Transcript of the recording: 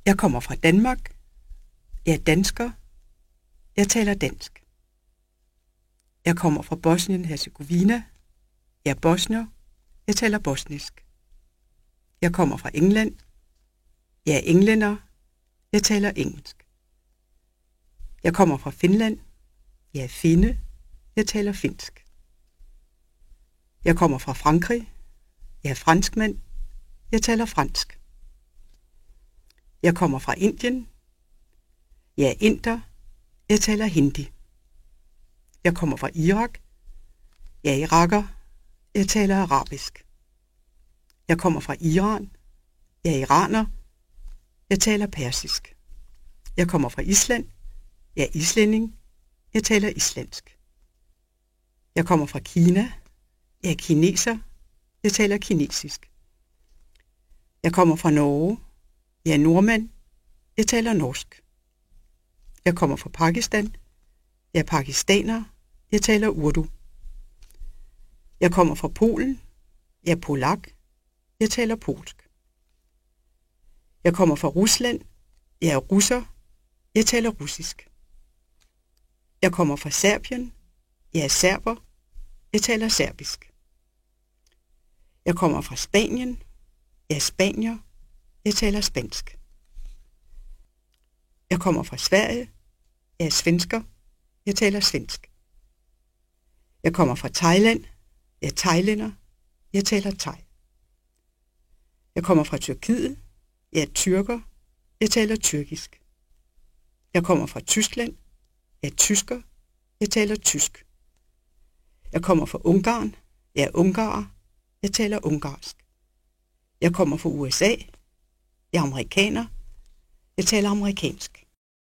Jeg kommer fra Danmark. Jeg er dansker. Jeg taler dansk. Jeg kommer fra Bosnien-Hercegovina. Jeg er bosnier. Jeg taler bosnisk. Jeg kommer fra England. Jeg er englænder. Jeg taler engelsk. Jeg kommer fra Finland. Jeg er finne. Jeg taler finsk. Jeg kommer fra Frankrig. Jeg er franskmand. Jeg taler fransk. Jeg kommer fra Indien. Jeg er inder. Jeg taler hindi. Jeg kommer fra Irak. Jeg er iraker. Jeg taler arabisk. Jeg kommer fra Iran. Jeg er iraner. Jeg taler persisk. Jeg kommer fra Island. Jeg er islænding. Jeg taler islandsk. Jeg kommer fra Kina. Jeg er kineser. Jeg taler kinesisk. Jeg kommer fra Norge. Jeg er nordmand. Jeg taler norsk. Jeg kommer fra Pakistan. Jeg er pakistaner. Jeg taler urdu. Jeg kommer fra Polen. Jeg er polak. Jeg taler polsk. Jeg kommer fra Rusland. Jeg er russer. Jeg taler russisk. Jeg kommer fra Serbien. Jeg er serber. Jeg taler serbisk. Jeg kommer fra Spanien. Jeg er spanier. Jeg taler spansk. Jeg kommer fra Sverige. Jeg er svensker. Jeg taler svensk. Jeg kommer fra Thailand. Jeg er thailænder. Jeg taler thai. Jeg kommer fra Tyrkiet. Jeg er tyrker. Jeg taler tyrkisk. Jeg kommer fra Tyskland. Jeg er tysker. Jeg taler tysk. Jeg kommer fra Ungarn. Jeg er ungarer. Jeg taler ungarsk. Jeg kommer fra USA. Jeg er amerikaner. Jeg taler amerikansk.